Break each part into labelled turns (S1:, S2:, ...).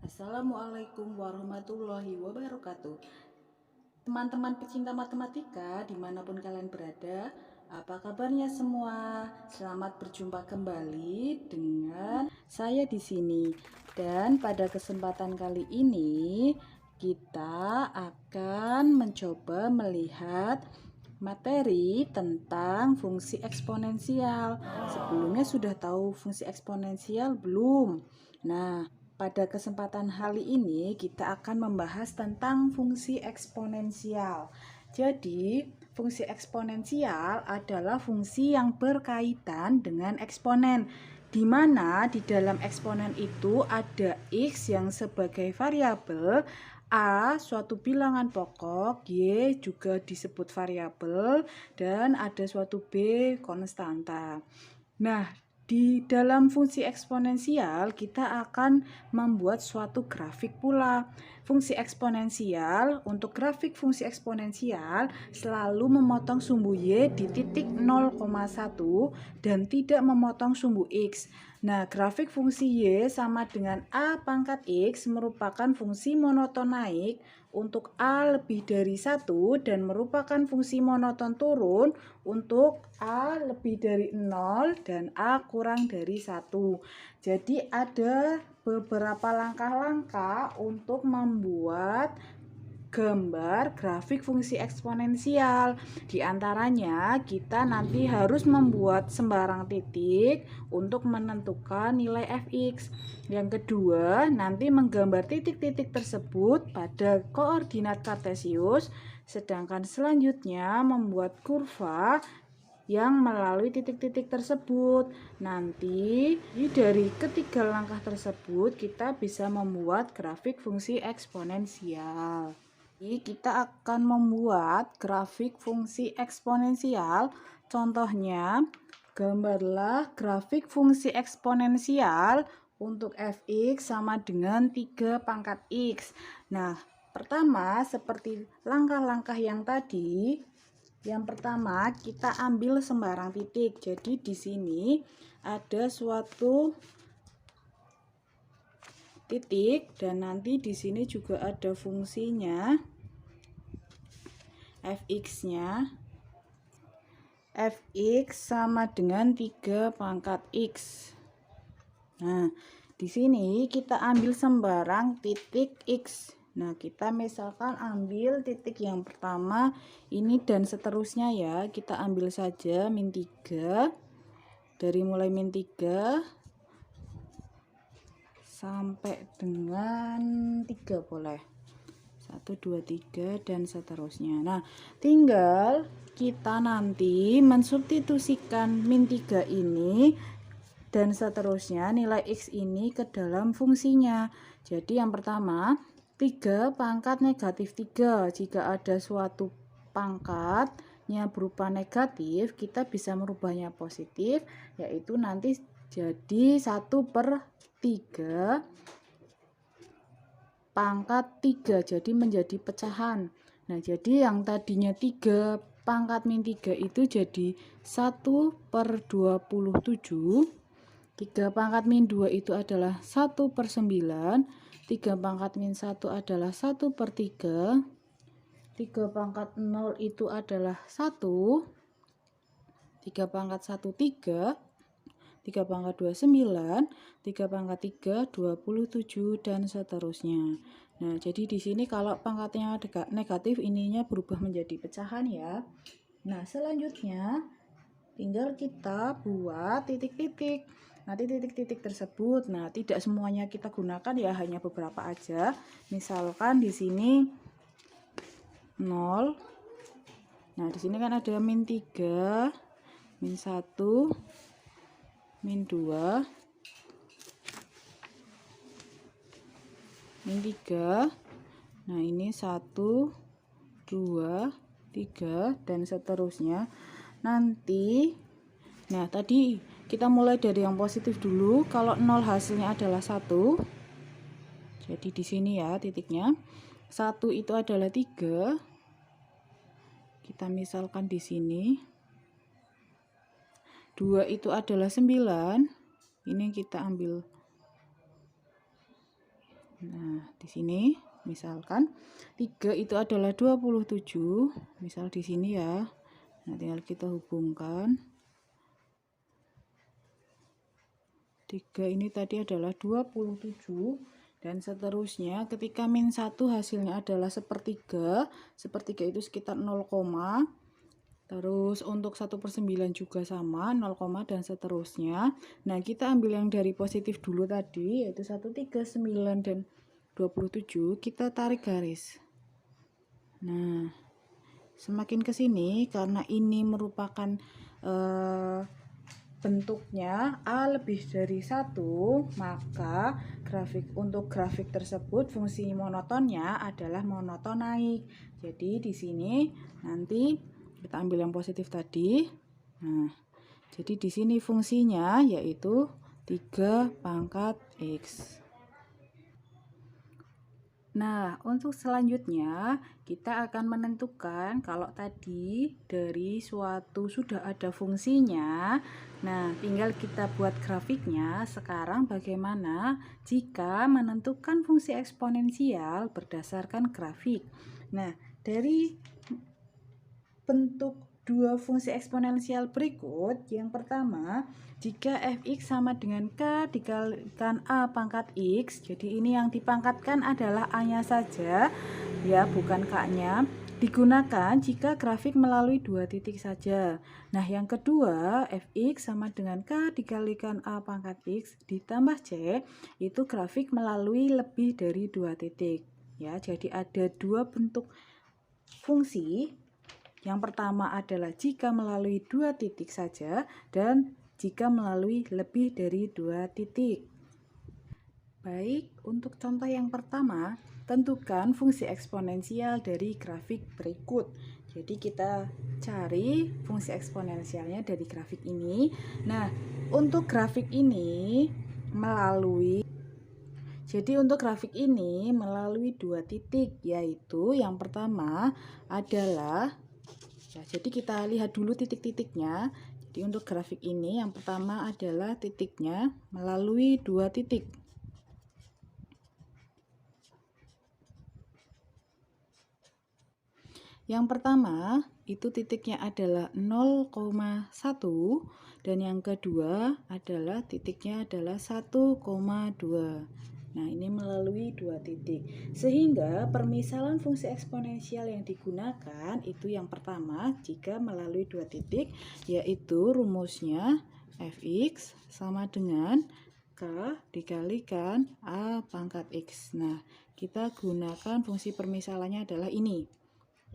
S1: Assalamualaikum warahmatullahi wabarakatuh. Teman-teman pecinta matematika dimanapun kalian berada, apa kabarnya semua? Selamat berjumpa kembali dengan saya di sini. Dan pada kesempatan kali ini kita akan mencoba melihat materi tentang fungsi eksponensial. Sebelumnya sudah tahu fungsi eksponensial belum? Nah, pada kesempatan kali ini kita akan membahas tentang fungsi eksponensial. Jadi, fungsi eksponensial adalah fungsi yang berkaitan dengan eksponen, di mana di dalam eksponen itu ada X yang sebagai variabel, A suatu bilangan pokok, Y juga disebut variabel, dan ada suatu B konstanta. Nah, di dalam fungsi eksponensial kita akan membuat suatu grafik pula. Fungsi eksponensial, untuk grafik fungsi eksponensial selalu memotong sumbu Y di titik 0,1 dan tidak memotong sumbu X. Nah, grafik fungsi Y sama dengan A pangkat X merupakan fungsi monoton naik untuk A lebih dari 1 dan merupakan fungsi monoton turun untuk A lebih dari 0 dan A kurang dari 1. Jadi ada beberapa langkah-langkah untuk membuat gambar grafik fungsi eksponensial. Di antaranya kita nanti harus membuat sembarang titik untuk menentukan nilai fx. Yang kedua, nanti menggambar titik-titik tersebut pada koordinat kartesius, sedangkan selanjutnya membuat kurva yang melalui titik-titik tersebut. Nanti dari ketiga langkah tersebut kita bisa membuat grafik fungsi eksponensial. Jadi kita akan membuat grafik fungsi eksponensial. Contohnya, gambarlah grafik fungsi eksponensial untuk fx sama dengan 3 pangkat x. Nah, pertama seperti langkah-langkah yang tadi, yang pertama kita ambil sembarang titik. Jadi di sini ada suatu titik dan nanti di sini juga ada fungsinya fx-nya. Fx sama dengan 3 pangkat x. Nah, di sini kita ambil sembarang titik x. Nah, kita misalkan ambil titik yang pertama ini dan seterusnya ya. Kita ambil saja min 3. Dari mulai min 3 sampai dengan 3 boleh. 1, 2, 3 dan seterusnya. Nah, tinggal kita nanti mensubstitusikan min 3 ini dan seterusnya nilai X ini ke dalam fungsinya. Jadi yang pertama 3 pangkat negatif 3. Jika ada suatu pangkatnya berupa negatif, kita bisa merubahnya positif, yaitu nanti jadi 1/3 pangkat 3, jadi menjadi pecahan. Nah, jadi yang tadinya 3 pangkat min 3 itu jadi 1/27. 3 pangkat min 2 itu adalah 1/9. 3 pangkat min 1 adalah 1/3. 3 pangkat 0 itu adalah 1. 3 pangkat 1 3. 3 pangkat 2 9. 3 pangkat 3 27 dan seterusnya. Nah, jadi di sini kalau pangkatnya negatif ininya berubah menjadi pecahan ya. Nah, selanjutnya tinggal kita buat titik-titik. Nanti titik-titik tersebut, nah tidak semuanya kita gunakan ya, hanya beberapa aja. Misalkan di sini 0. Nah, di sini kan ada min 3, min 1, min 2, min 3. Nah, ini 1, 2, 3 dan seterusnya. Nanti nah, tadi kita mulai dari yang positif dulu. Kalau 0 hasilnya adalah 1. Jadi di sini ya titiknya. 1 itu adalah 3. Kita misalkan di sini. 2 itu adalah 9. Ini kita ambil. Nah, di sini misalkan 3 itu adalah 27, misal di sini ya. Nah, tinggal kita hubungkan. 3 ini tadi adalah 27 dan seterusnya ketika min 1 hasilnya adalah sepertiga. Sepertiga itu sekitar 0, terus untuk 1/9 juga sama 0, dan seterusnya. Nah, kita ambil yang dari positif dulu tadi, yaitu 1, 3, 9, dan 27. Kita tarik garis. Nah, semakin ke sini karena ini merupakan bentuknya A lebih dari 1, maka untuk grafik tersebut fungsi monotonnya adalah monoton naik. Jadi di sini nanti kita ambil yang positif tadi. Nah, jadi di sini fungsinya yaitu 3 pangkat X. Nah, untuk selanjutnya kita akan menentukan kalau tadi dari suatu sudah ada fungsinya. Nah, tinggal kita buat grafiknya. Sekarang bagaimana jika menentukan fungsi eksponensial berdasarkan grafik? Nah, dari bentuk dua fungsi eksponensial berikut, yang pertama, jika fx sama dengan k dikalikan a pangkat x, jadi ini yang dipangkatkan adalah a-nya saja, ya, bukan k-nya, digunakan jika grafik melalui dua titik saja. Nah, yang kedua, fx sama dengan k dikalikan a pangkat x ditambah c, itu grafik melalui lebih dari dua titik. Ya, jadi ada dua bentuk fungsi. Yang pertama adalah jika melalui dua titik saja dan jika melalui lebih dari dua titik. Baik, untuk contoh yang pertama, tentukan fungsi eksponensial dari grafik berikut. Jadi kita cari fungsi eksponensialnya dari grafik ini. Nah, untuk grafik ini melalui dua titik, yaitu yang pertama adalah, jadi kita lihat dulu titik-titiknya. Jadi untuk grafik ini yang pertama adalah titiknya melalui dua titik. Yang pertama itu titiknya adalah 0,1 dan yang kedua adalah titiknya adalah 1,2. Nah, ini melalui dua titik. Sehingga permisalan fungsi eksponensial yang digunakan itu yang pertama jika melalui dua titik, yaitu rumusnya fx sama dengan k dikalikan a pangkat x. Nah, kita gunakan fungsi permisalannya adalah ini.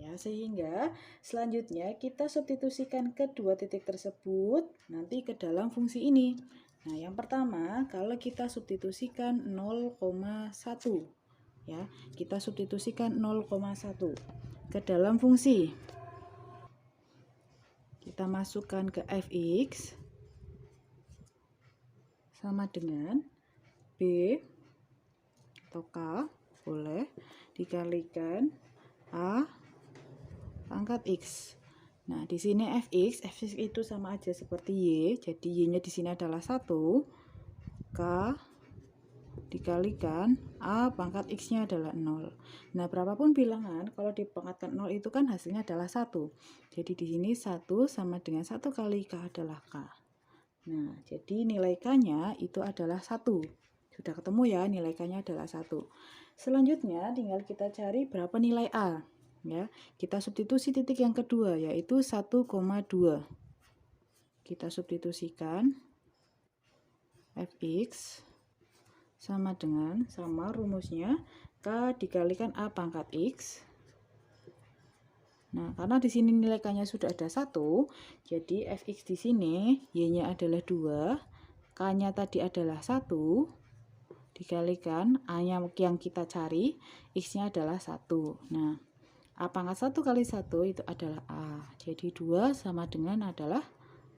S1: Ya, sehingga selanjutnya kita substitusikan kedua titik tersebut nanti ke dalam fungsi ini. Nah, yang pertama, kalau kita substitusikan 0,1, ya, kita substitusikan 0,1 ke dalam fungsi. Kita masukkan ke fx sama dengan b atau k, boleh, dikalikan a pangkat x. Nah, di sini fx itu sama aja seperti y, jadi y-nya di sini adalah 1, k dikalikan a pangkat x-nya adalah 0. Nah, berapapun bilangan, kalau dipangkatkan 0 itu kan hasilnya adalah 1. Jadi di sini 1 sama dengan 1 kali k adalah k. Nah, jadi nilai k-nya itu adalah 1. Sudah ketemu ya, nilai k-nya adalah 1. Selanjutnya tinggal kita cari berapa nilai a. Ya, kita substitusi titik yang kedua yaitu 1,2. Kita substitusikan fx sama dengan rumusnya k dikalikan a pangkat x. Nah, karena di sini nilai k-nya sudah ada 1, jadi fx di sini y-nya adalah 2, k-nya tadi adalah 1 dikalikan a-nya yang kita cari, x-nya adalah 1. Nah, a pangkat 1 kali 1 itu adalah a. Jadi 2 sama dengan adalah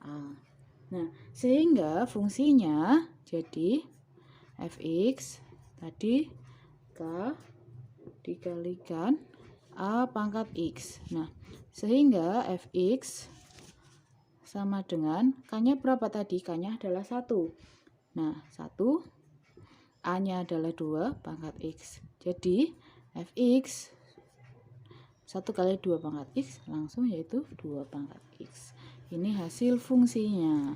S1: a. Nah, sehingga fungsinya jadi fx tadi k dikalikan a pangkat x. Nah, sehingga fx sama dengan k-nya berapa tadi? K-nya adalah 1. Nah, 1 A-nya adalah 2 pangkat X. Jadi Fx 1 kali 2 pangkat X langsung yaitu 2 pangkat X. Ini hasil fungsinya.